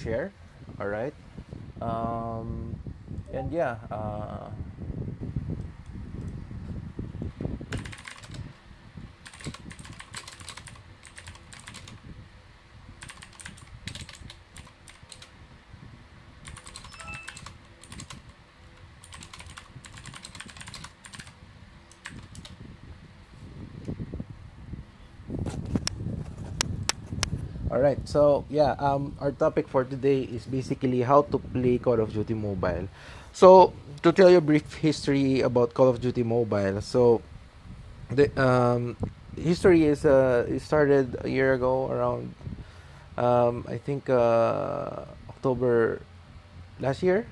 share. All right. And yeah. All right. So yeah, our topic for today is basically how to play Call of Duty Mobile. So to tell you a brief history about Call of Duty Mobile. So the history is it started a year ago around I think October last year.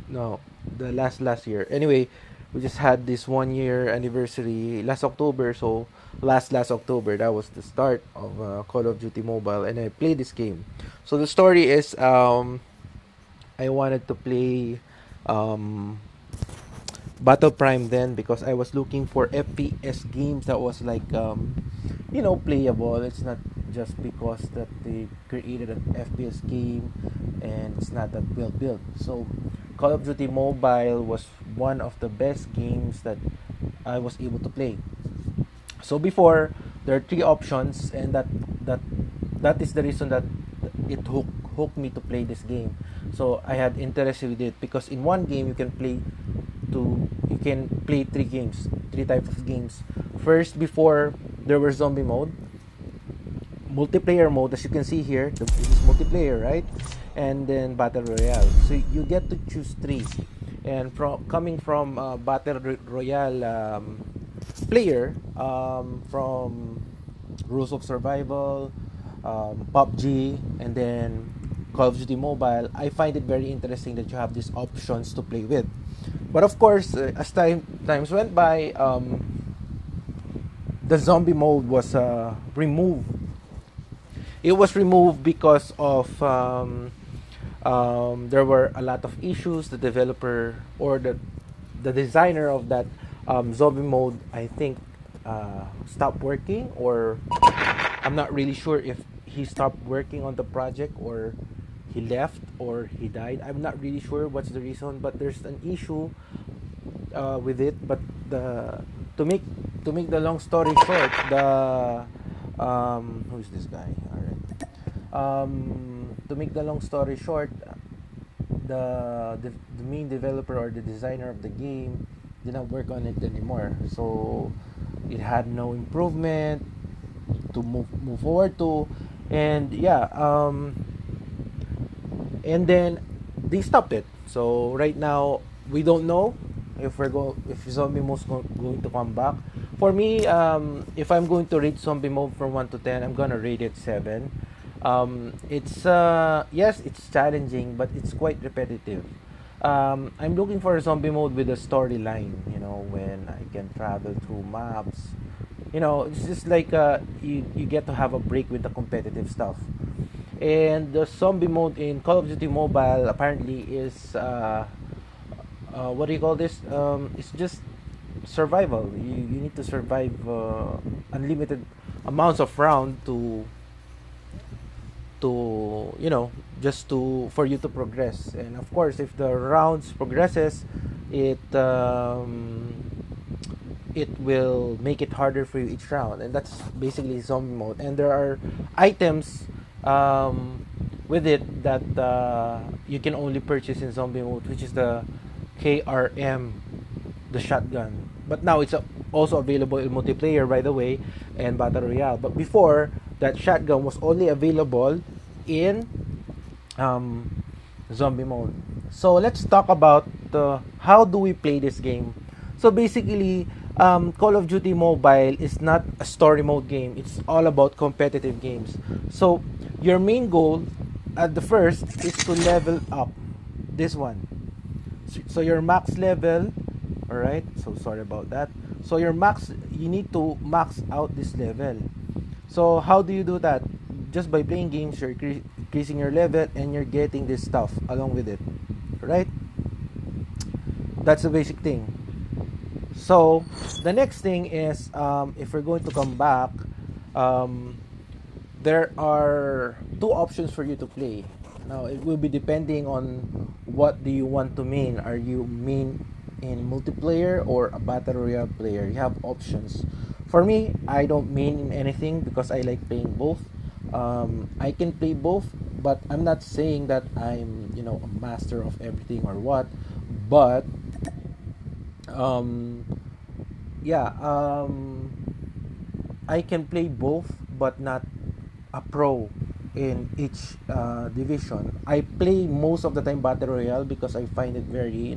No, the last year. Anyway, we just had this 1 year anniversary last October. So last October, that was the start of Call of Duty Mobile, and I played this game. So the story is, I wanted to play um, Battle Prime then because I was looking for FPS games that was like playable. It's not just because that they created an FPS game and it's not that well built. So Call of Duty Mobile was one of the best games that I was able to play. So before, there are three options, and that that is the reason that it hooked me to play this game. So I had interest with it because in one game you can play three types of games. First, before, there was zombie mode, multiplayer mode, as you can see here. This is multiplayer, right? And then battle royale. So you get to choose three. And from coming from royale player, from rules of survival, PUBG, and then Call of Duty Mobile, I find it very interesting that you have these options to play with. But of course, as times went by, the zombie mode was removed. It was removed because of there were a lot of issues. The developer or the designer of that zombie mode, I think, stopped working, or I'm not really sure if he stopped working on the project or he left or he died. I'm not really sure what's the reason, but there's an issue with it. But the to make to make the long story short, the who's this guy? All right. To make the long story short, the main developer or the designer of the game did not work on it anymore. So it had no improvement to move forward to, and yeah, and then they stopped it. So right now we don't know if zombie mode going to come back. For me, if I'm going to rate zombie mode from 1 to 10, I'm gonna rate it 7. It's yes, it's challenging, but it's quite repetitive. I'm looking for a zombie mode with a storyline. When I can travel through maps. It's just like you get to have a break with the competitive stuff. And the zombie mode in Call of Duty Mobile apparently is what do you call this? It's just survival. You need to survive unlimited amounts of round to just to for you to progress. And of course, if the rounds progresses, it it will make it harder for you each round, and that's basically zombie mode. And there are items with it that you can only purchase in zombie mode, which is the KRM, the shotgun. But now it's also available in multiplayer, by the way, and battle royale. But before, that shotgun was only available in zombie mode. So let's talk about how do we play this game. So basically, Call of Duty Mobile is not a story mode game. It's all about competitive games. So your main goal at the first is to level up this one. So your max level, all right? So sorry about that. So you need to max out this level. So how do you do that? Just by playing games, you're increasing your level and you're getting this stuff along with it, right? That's the basic thing. So the next thing is, if we're going to come back, there are two options for you to play. Now it will be depending on what do you want to main. Are you main in multiplayer or a battle royale player? You have options. For me, I don't main in anything because I like playing both. I can play both, but I'm not saying that I'm a master of everything or what. But um, yeah, I can play both, but not a pro in each division. I play most of the time battle royale because I find it very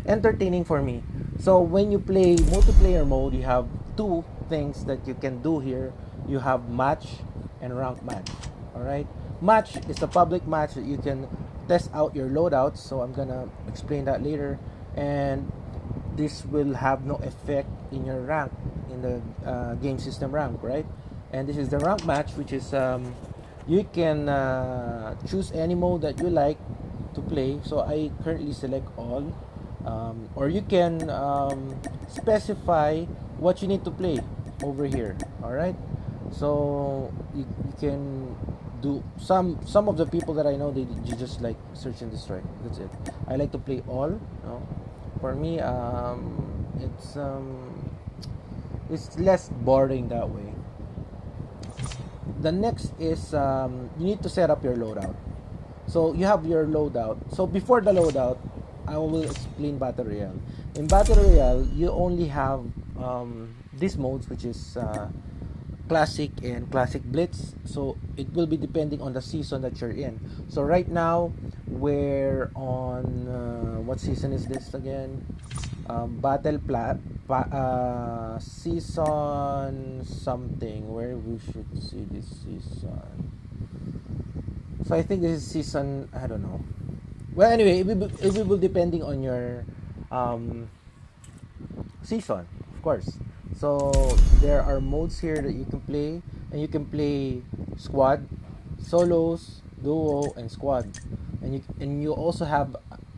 entertaining for me. So when you play multiplayer mode, you have two things that you can do here. You have match and rank match. All right, match is a public match that you can test out your loadouts. So I'm gonna explain that later, and this will have no effect in your rank in the game system rank, right? And this is the rank match, which is you can choose any mode that you like to play. So I currently select all, or you can specify what you need to play over here. All right, so you can do some of the people that I know, they just like search and destroy. That's it. I like to play all. No? For me, it's less boring that way. The next is you need to set up your loadout. So you have your loadout. So before the loadout, I will explain Battle Royale. In Battle Royale, you only have these modes, which is Classic and Classic Blitz. So it will be depending on the season that you're in. So right now, we're on what season is this again? Season something, where we should see this season. So I think this is season, I don't know. Well, anyway, it will be depending on your season, of course. So there are modes here that you can play, and you can play squad, solos, duo, and squad, and you also have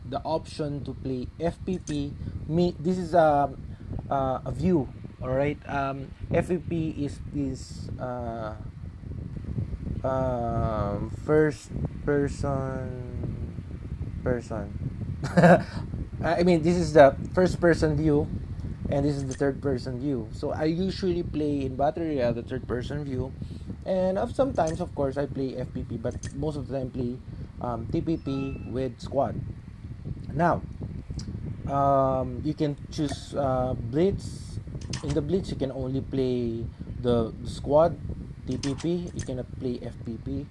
the option to play FPP. This is a view, all right. FPP is first person. I mean, this is the first person view, and this is the third person view. So I usually play in Battle Royale the third person view, and sometimes, of course, I play FPP, but most of the time play TPP with squad. Now, you can choose Blitz. In the Blitz, you can only play the squad, TPP. You cannot play FPP.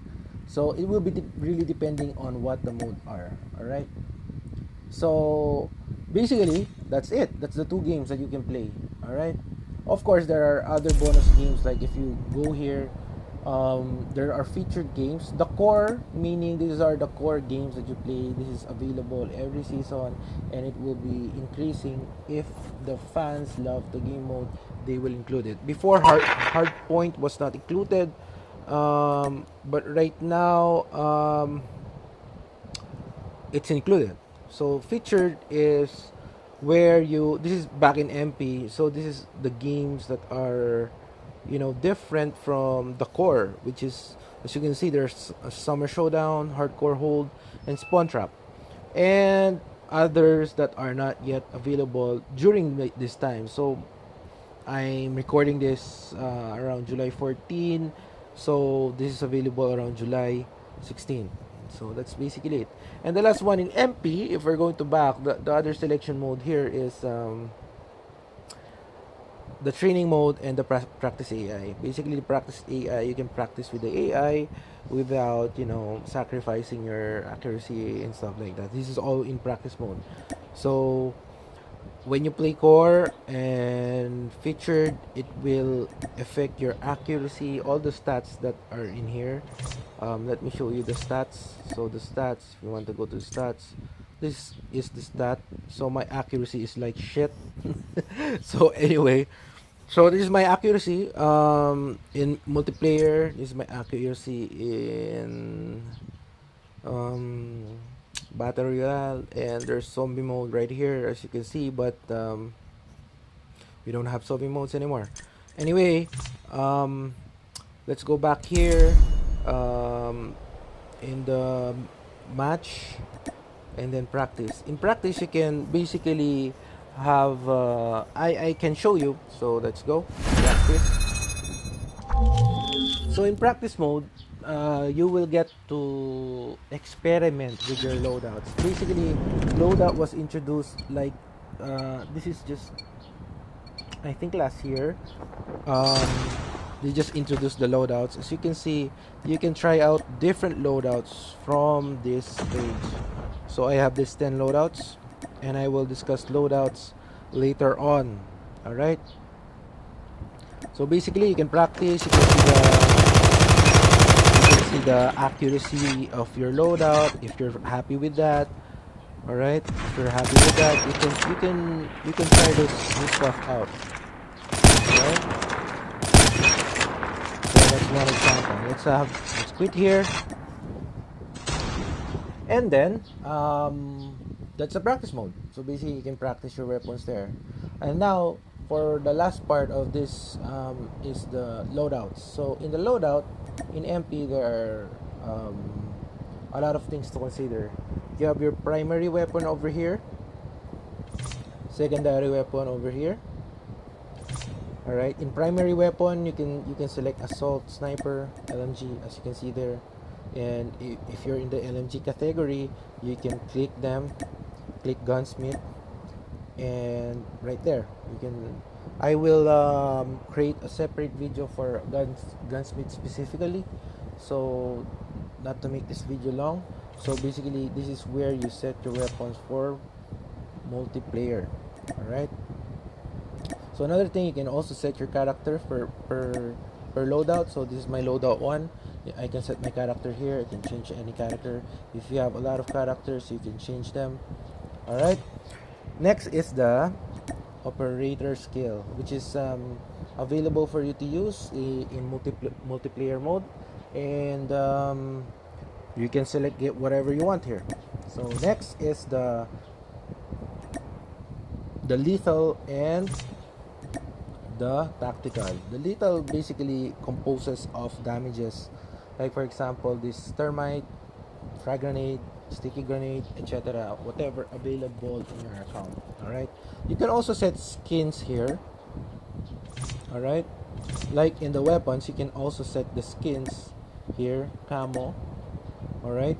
So it will be really depending on what the mode are. All right. So basically, that's it. That's the two games that you can play. All right. Of course, there are other bonus games, like if you go here, there are featured games. The core, meaning these are the core games that you play. This is available every season, and it will be increasing if the fans love the game mode. They will include it. Before, Hardpoint was not included, but right now it's included. So featured is where this is back in MP. So this is the games that are different from the core, which is, as you can see, there's a Summer Showdown, Hardcore Hold, and Spawn Trap, and others that are not yet available during this time. So I'm recording this around July 14, so this is available around July 16. So that's basically it. And the last one in MP, if we're going to back, the other selection mode here is the training mode and the practice AI. Basically, the practice AI, you can practice with the AI without sacrificing your accuracy and stuff like that. This is all in practice mode. So when you play core and featured, it will affect your accuracy, all the stats that are in here. Let me show you the stats. So the stats, if you want to go to stats, this is the stat. So my accuracy is like shit. So anyway, so this is my accuracy in multiplayer. This is my accuracy in Battle Royale, and there's zombie mode right here, as you can see, but we don't have zombie modes anymore. Anyway, let's go back here. um, in the match, and then practice. In practice, you can basically have I can show you. So let's go practice. So in practice mode, you will get to experiment with your loadouts. Basically, loadout was introduced like this is just I think last year. Um, they just introduced the loadouts. As you can see, you can try out different loadouts from this page. So I have this 10 loadouts, and I will discuss loadouts later on. All right. So basically, you can practice. You can see the accuracy of your loadout if you're happy with that. All right. If you're happy with that, you can try this stuff out. All right. So that's one example. Let's quit here, and then that's a practice mode. So basically, you can practice your weapons there. And now for the last part of this is the loadouts. So in the loadout, in MP, there are a lot of things to consider. You have your primary weapon over here, secondary weapon over here. All right, in primary weapon, you can select assault, sniper, LMG, as you can see there. And if you're in the LMG category, you can click them, click gunsmith, and right there you can. I will create a separate video for gunsmith specifically, so not to make this video long. So basically, this is where you set your weapons for multiplayer. All right. So another thing, you can also set your character for per loadout. So this is my loadout 1. I can set my character here. I can change any character. If you have a lot of characters, you can change them. All right. Next is the operator skill, which is available for you to use in multiplayer mode, and you can select whatever you want here. So next is the lethal and the tactical. The lethal basically composes of damages, like for example this thermite, frag grenade, sticky grenade, etc. Whatever available in your account. Alright. You can also set skins here. Alright. Like in the weapons, you can also set the skins here, camo. Alright.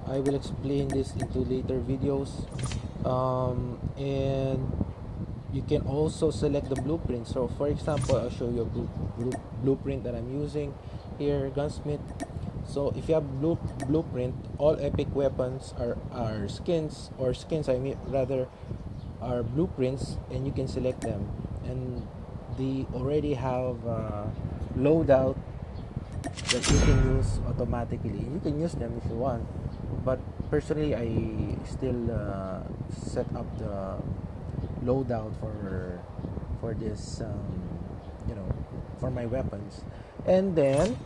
I will explain this into later videos. And you can also select the blueprint. So for example, I'll show you a blueprint that I'm using here, gunsmith. So if you have blueprint, all epic weapons are skins, or skins I mean rather are blueprints, and you can select them, and they already have loadout that you can use automatically. You can use them if you want, but personally I still set up the loadout for this for my weapons. And then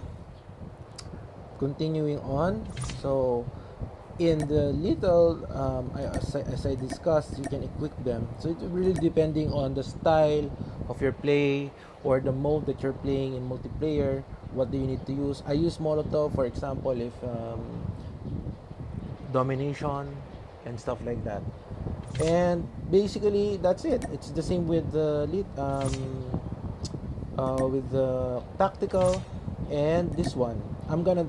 continuing on, so in the little as I discussed, you can equip them. So it's really depending on the style of your play or the mode that you're playing in multiplayer. What do you need to use? I use Molotov, for example, if domination and stuff like that. And basically that's it. It's the same with the tactical and this one. I'm gonna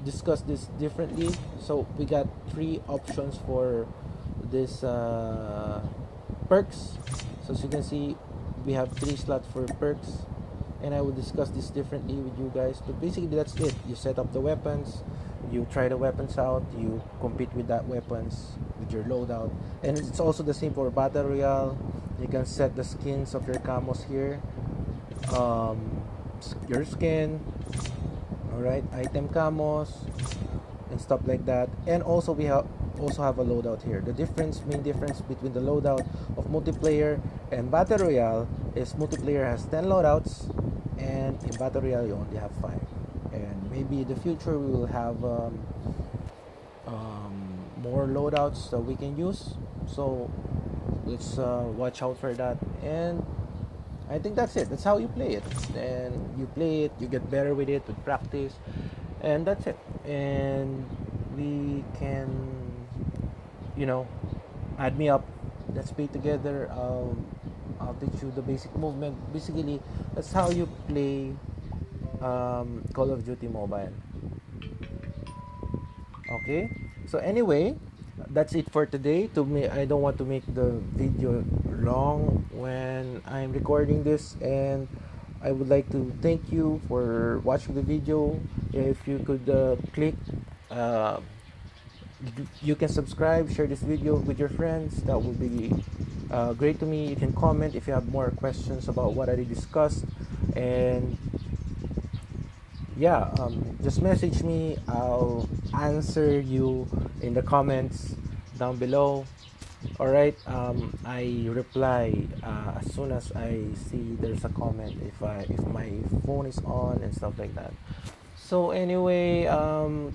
discuss this differently. So we got 3 options for this perks. So as you can see, we have 3 slots for perks, and I will discuss this differently with you guys. But basically that's it. You set up the weapons, you try the weapons out, you compete with that weapons with your loadout. And it's also the same for Battle Royale. You can set the skins of your camos here, your skin, alright, item camos and stuff like that. And also we also have a loadout here. The main difference between the loadout of multiplayer and Battle Royale is multiplayer has 10 loadouts, and in Battle Royale you only have 5. And maybe in the future we will have more loadouts that we can use. So let's watch out for that. And I think that's it. That's how you play it. And you play it, you get better with it with practice. and that's it. And we can, you know, add me up. Let's play together. I'll teach you the basic movement. Basically, that's how you play Call of Duty Mobile. Okay. So anyway, that's it for today. To me, I don't want to make the video long when I'm recording this, and I would like to thank you for watching the video. If you could click, uh, you can subscribe, share this video with your friends. That would be great to me. You can comment if you have more questions about what I discussed, and yeah, just message me. I'll answer you in the comments down below. All right. I reply as soon as I see there's a comment. If my phone is on and stuff like that. So anyway,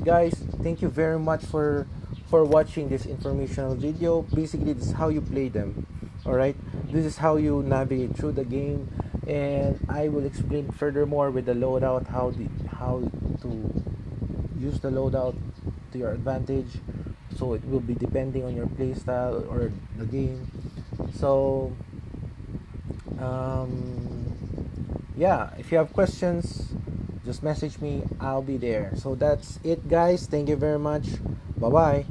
guys, thank you very much for watching this informational video. Basically, this is how you play them. All right, this is how you navigate through the game, and I will explain furthermore with the loadout how to use the loadout to your advantage. So it will be depending on your playstyle or the game. So yeah, if you have questions, just message me. I'll be there. So that's it, guys. Thank you very much. Bye bye.